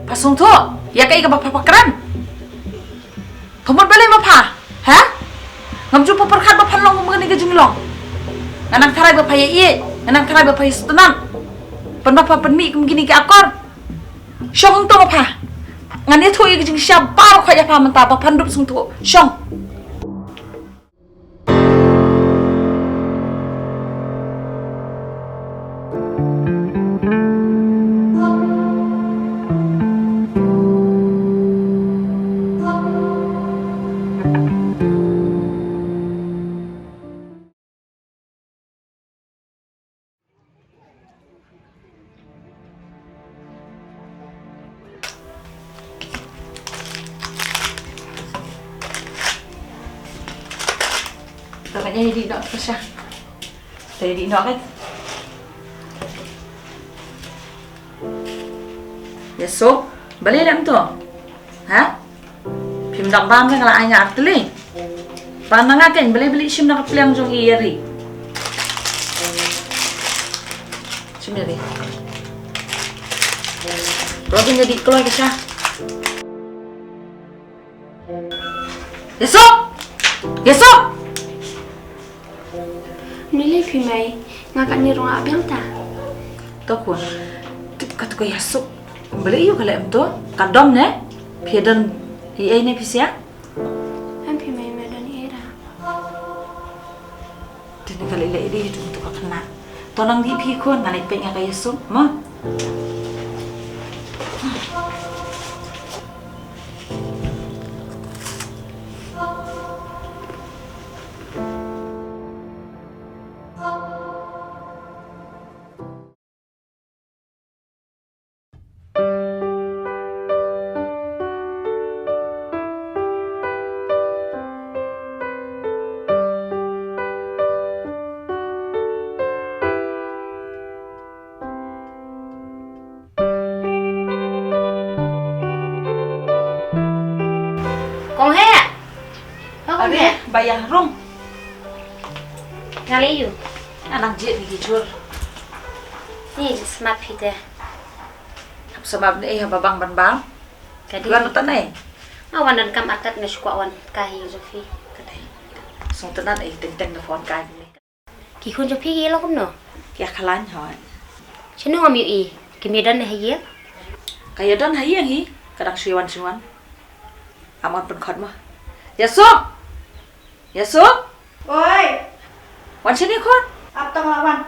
Pasung tu, ya kai ka bapakran. Pemut balik apa? Ha? Ngam jumpa perkat bapan long mengenai gejeng long. Anang tarai bapa ye, anang tarai bapa setenang. Pen bapa pen mi begini ke akor. Syong tu apa? Ngan dia tu ye gejeng siapa kau ya paham mentah bapan dup sung tu. Syong. Taknya jadi nak kesah. Jadi nak kan? Ya so, balik lam tu. Ha? Pim dak bam kan kalau ayah arteli. Panang akan beli sim nak peliang jong iri. Sim jadi. Robin jadi keluar kesah. Ya so. Ya so. Nilai pimai ngakak ni ruang abiang ta. Takun. Kata kau yasuk. Beli yuk kalau tu. Kadom ne. Piadan ia ne pisia. Am pimai medan era. Jadi kalau ia ini itu untuk kena. Tonang di pikun ngalai pengen kau yasuk. Mah. Kong he. Kong he. Bayar rom. Ngali you. Anak jit ni jur. Ni smart pite. Sebab ni babang ban. Kadi. Luar nonton ni. Awan dan kam atat na syukwa awan kahi Jofi. Kadai. Song tenan teng telefon kai ni. Ki kun Jofi gi lo kum no. Kia kalan hoi. Chinu ngam yu i. Ki medan na haye. Kaya don hai yang hi. Kadang siwan. Amat pen khot mah. Yasuk. Yasuk. Oi, Wan sini khot. abtang lawan.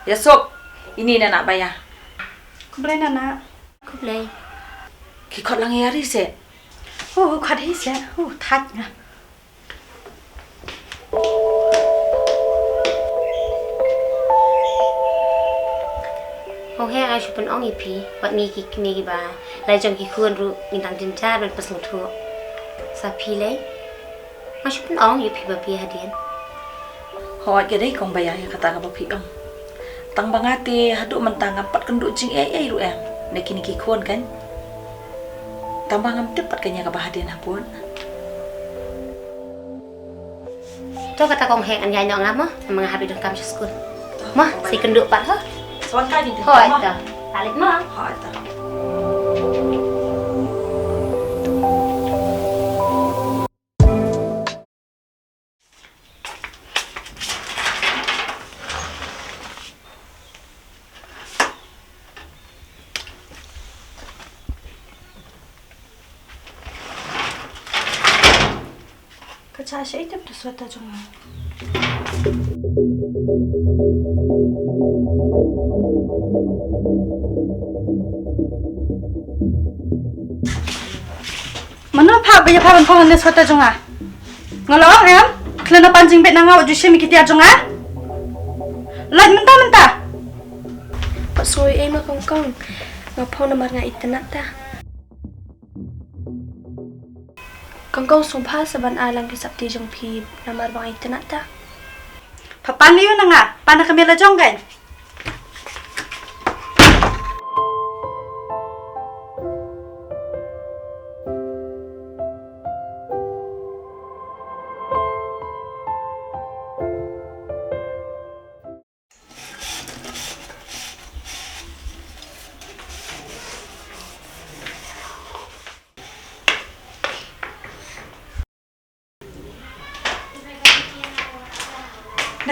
Yasuk. Ini nak bayar. Kumplay na na. Kublay. Ki khot lang yari se. Khad hi se. Thach nga. Kong he ai syupun ong i pi. Wat mi ki kini ki ba. Lai jong ki kun ru ngintang jinja ben pas mutu. Sa pi lay. Ai syupun ong i pi ba pi hadian. Hoi ke dai kong bayar ya kata ka bapi om. Tang bangate hadu mentang ngapat kenduk jing ru em. Nek kini ki kon kan. Tambah ngam tepat kanya ka bahadian hapun. Tu kata kong he an yai no ngam mah. Mang habi dong kam skul. Mah si kenduk pat ha. Soan kai ni. Hoi ta. Alik mah. Hoi ta. Kacha siya itap na swata jong. Mana pa baya pa pan ne swata jong a. Ngalo em, klena panjing bet nanga waju shemi kitia jong a. Laj mentah. Pak soy em ma kong kong. Ngapau na mar nga itana ta. Kong kong sumpah saban alang ki sabti jong pi na mar bang itana ta. Papan liyo na nga, pana kami la jong gan.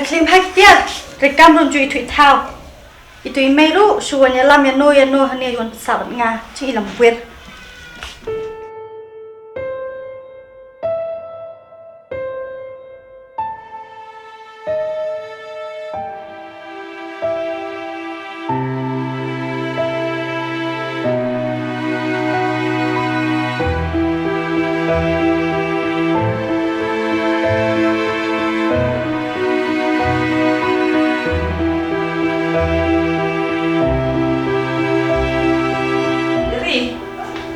keling phai tiar rekam run ju ithui thao ithui mai ru suan ya lam ya no hane yon sabat nga chi lam buet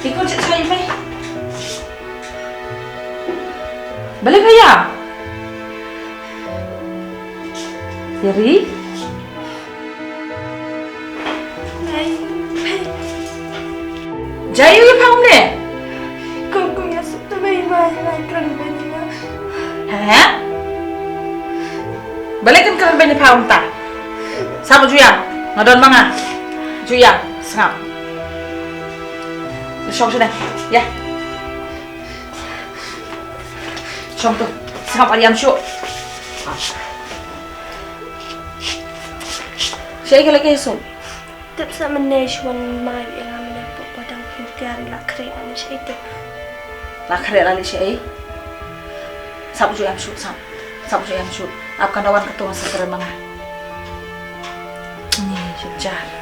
Ikut cik saya mai. Balik ya? Yeri? Jayu ya paham deh. kong ya sut mai kran benya Hah? Balikin keren banyak paham tak? Sama Juyang, ngadon manga. Juyang, sengap. Xong sudah, ya. Xong tuh, sengap Ariam syuk. Siapa lagi esok? Tiếp sa mình nè chuan mai bị làm nè bộ đăng phim tiar là kre anh sẽ tiếp Lah kare lali siapa? Sabu Juyang syuk, sabu Juyang syuk. Akan dawan ketua sekeren manga. Nih, sejak.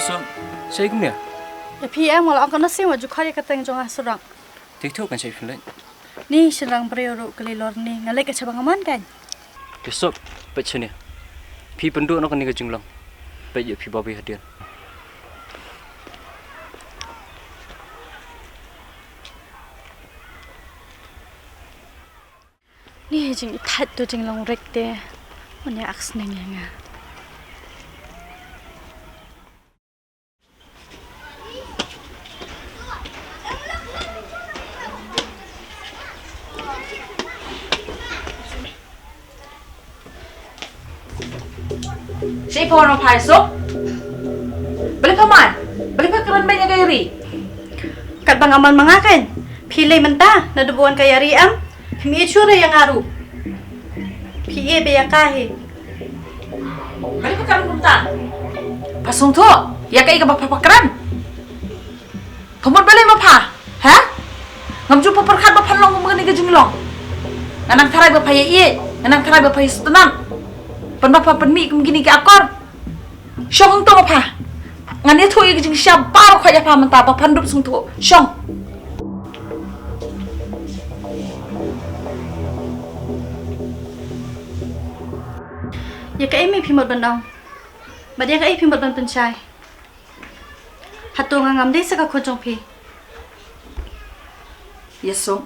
So, saya gini ya? ya PM wala angkan nasi waju khari kateng jong asurang TikTok kan saya film. ni serang prioro kelilor ni ngalek ke cabang aman kan Besok, baca ni. Pi penduk nak ni kejenglang. Baik pi babi hadian. ni jing ithat tu jing long rek te onya aks neng nga Siapa orang pahai esok? Balik paman, balik keren banyak Yeri. kat bang aman mangakan pilih menta na dubuan kaya riam mi chure yang aru pie be yakahe Balik keren bunta. Pasung tu, ya kai ke bapa keren. Pemut balik apa? Hah? Ngamju peperkat bapa long mengenai kejinglong. Anak tarai bapa ye, anak tarai bapa setenang. Penbapa penmi begini ke akor. Syong tu apa? Ngani tu ye kejing siapa kaya apa mentah bapa pandup sung tu. Syong. ya kai mi phimot bandang badia kai phimot ban penchai hatu ngam de saka khojong phi Yesung.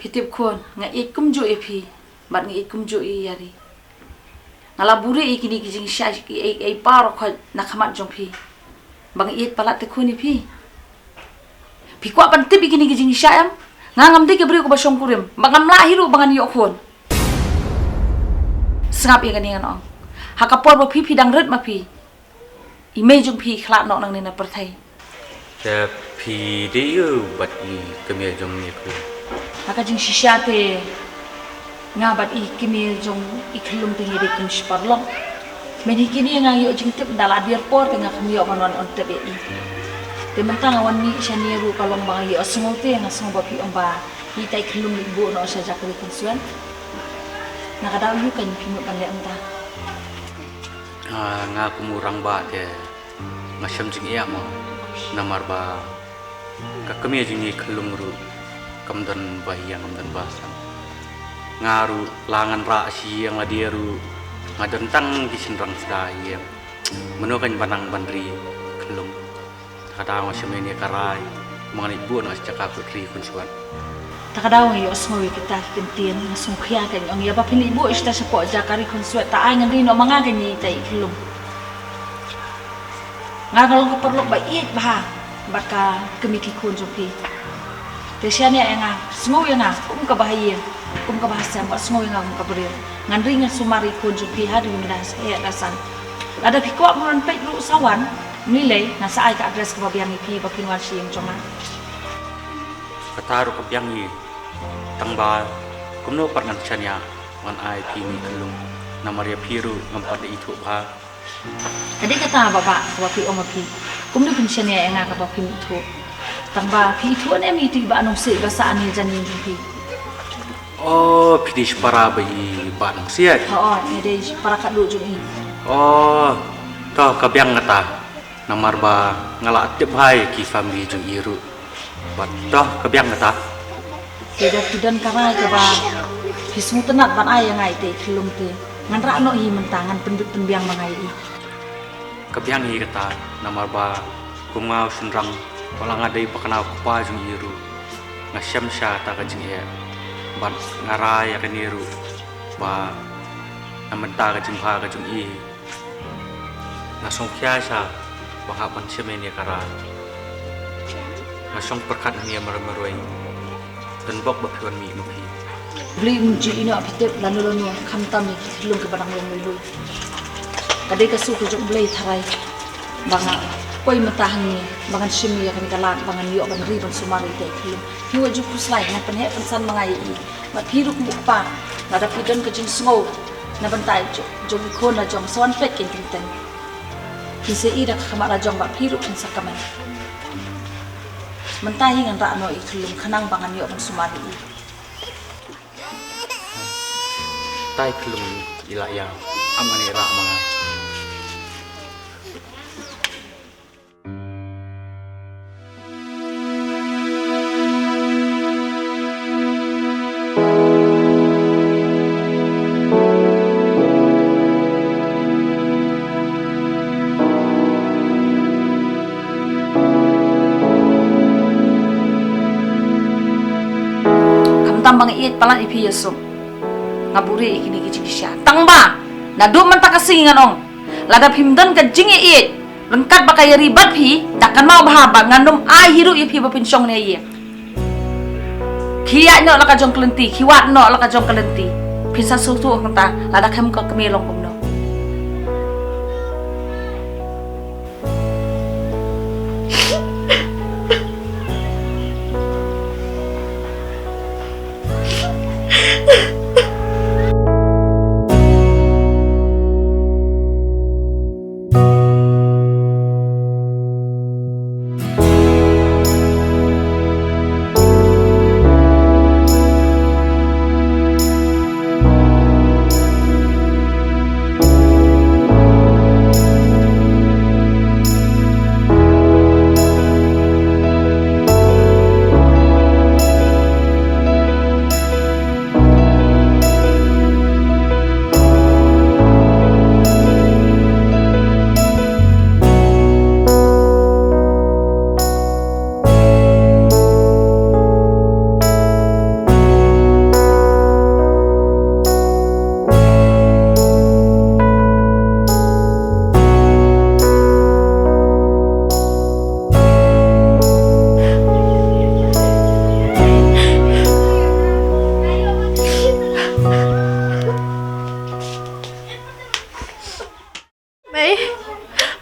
Pitip kon ngai kumju epi. Bat ngi kumju yari. Ngala bure ikini kijing sya ai paro kho nakamat jongpi. Bang it palat te khoni pi. Pi kwa pan te bikini kijing sya am. Ngangam de ke bri ko basong kurim. Bangam lahiru bangan yo khon. Sengap ya ganingan ong. Hakapor ba pi dang ret ma pi. Imej jong pi khlat nok nang nena perthai. Ya pi dia bat ni kemia jong ni ku. Haka jing shisha te ngabat ikini jong iklum te ngiri kun sparlong. Meni kini nga yo jing tip dala dir por te nga kami yo manon on te be. Te mentang awan ni shani ru kalong bang yo asungol te nga sung ba pi omba. Hi tai klum ibu no sa jakri kun suan. Nakadaw yu kan pi mo pangge anta. Nga kumurang ba te ngasham jing iya mo namar ba ka kemia jing ni kelung ru kamdan bahiyang kamdan basan. Ngaru langan ra siang la dia ru ngadentang di senrang sedayang menukan panang bandri kelum kata ngasham ini karai mengenai bu nas cakap kri kunsuan. Takadaw yo asmo kita kentien ngasung khia kan ong ya ba pili ibu ista sepo jakari kun suat ta ay ngari no manga kan ni tai klum. Nga kalau ko perlu ba it ba baka kemiki kun jopi. Desianya nga semua yang kum ka bahaya kum ka bahasa ba semua yang kum ka berir. Ngan ringa sumari kun jopi hadu ndas ya dasan. Ada pikwa mon pe lu sawan nilai na sa ay ka address ka ba biang ipi ba pinwan siyang choma. kataru kebiangi tangba kumno parngan chanya ngan ai pi mi kelung namaria piru ngampat itu ba Tadi kata bapak pi oma pi. Kum ni pension ya enga ka pi itu. Tangba pi itu ne mi ti ba nong se basa ani janin pi. oh pidish para bayi ba nang sia Ede para kat lu jung i. oh to kebiang ngata namar ba ngala tip hai ki family jung iru ba to kebiang ngata Keda kidan kara ke ba. Hismu tenat ban ai ngai te kelung te. Ngan ra no hi mentangan pendut penbiang mangai i. kebiang hi kata namar ba kumau sunrang wala ngadai pakana pa jung iru ngasiam sha ta ka jing he ban ngarai ya keniru ba namenta ka jing pha ka jung i ngasong kya sha ba ha pan semeni kara ngasong perkat ni mar-maroi dan bok ba phiwan mi mu phi Beli unji ino apitep lanu lanu kam tami kelung ke barang yang melu. Kadai kasu ke jok beli tharai. Banga koi matahan ni bangan shimi ya kan kalat bangan yo ban ri ban sumari te kelung. Hiwa juk puslai na penhe pensan mangai i. Ma phiruk mukpa na da pidon ke jing sngo na bantai jok ko na jong son pek kin tinten. Kise i da kamara jong ba phiruk kin sakaman. Mentai ngan ra no i kelung khanang bangan yo ban sumari i. tai kelung ila yang amani ra manga Kam tambang iit palan ipi yesum. Ngaburi ikini kicikisya tangba na do man takasi nganong lada pimdan ka jingi iit lengkat bakay ribat pi dakan mau bahaba ngandom ai hiru ipi bapinsong ne ye kiya no laka jong kelenti kiwat no laka jong kelenti pisa sutu kata lada kem ko kemelong kumno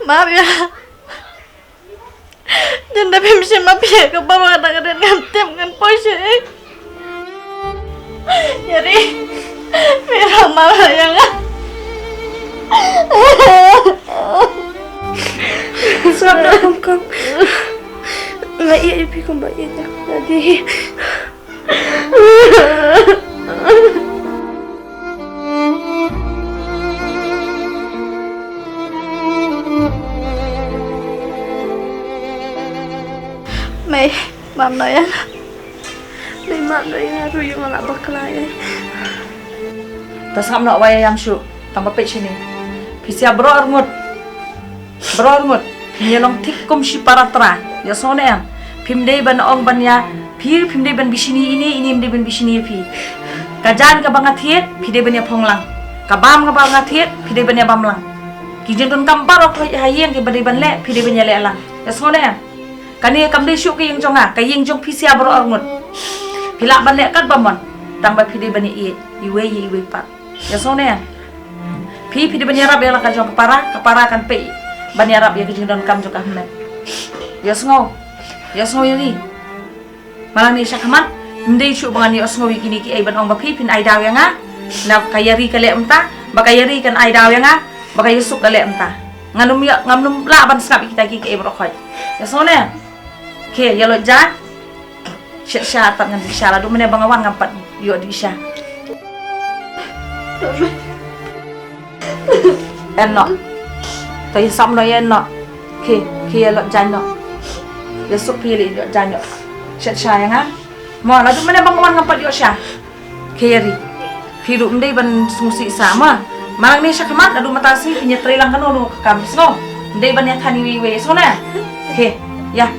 Maaf ya. Dan tapi mesti maaf ya ke bawah kadang-kadang ngantip ngan pose. Jadi Mira maaf ya nggak? Sabar kang. Nggak iya ipi kembali aja tadi. Mày, maaf no ya. May maaf na yung haru yung mga baklaya. tas ngam no waya yang shu tamba pe chini pisia bro arngut nyelong tik kum shi paratra ya sone am pimdei ban ong ban ya pir pimdei ban bisini ini mdei ban bisini pi kajan ka bangat hiet pide ban ya phonglang kabam ka bangat hiet pide ban ya bamlang kijeng don kampar ok hayeng ke badai ban le pide ban ya le lang ya sone am kani kam de shu ke yang jonga ka yeng jong pisia bro arngut pilak ban le kat bamon tamba pide ban ya iwe pat ya sone am pi banyarap ya ka jong kapara kan pe banyarap ya kijing don kam jong ahmed ya sngo ini Malang ni siya kaman, hindi siya bangan ni osngawi kini ki ay banong bapi pin ay daw nga. Na kayari kale emta, bakayari kan ay daw nga, bakayusuk kale emta. Nganum laban skap kita ki ay brokoy. Ya sone. Ke ya lo ja. Siya tak ngan siya la do mene bangawan ngampat yo di siya. Enno. Tay sam no enno. Ke ya lo ja no. Ya suk pili yo ja no. Siya nga. Mo la do mene bangawan ngampat yo siya. Ke yari. Hidup ndai ban sumusi sama. Malang ni siya kamat adu matasi pinya trilang kanu ke kamis no. Ndai ban ya thani wiwe so na. Ke ya.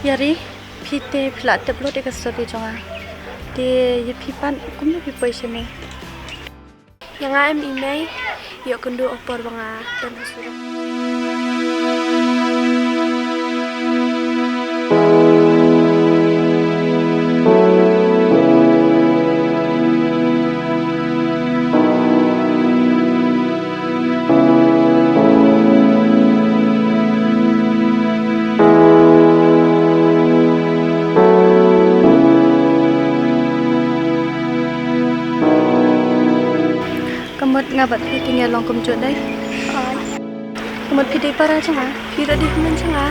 Yari, pite plat teblo de kasopi jonga. De ye pipan kumno pipai sheme. Yang am imei, yuk kendu opor banga dan suruh. Kamut ngabat pitingnya long kumcut dai. Kamut pidai para jonga, pira di human jonga.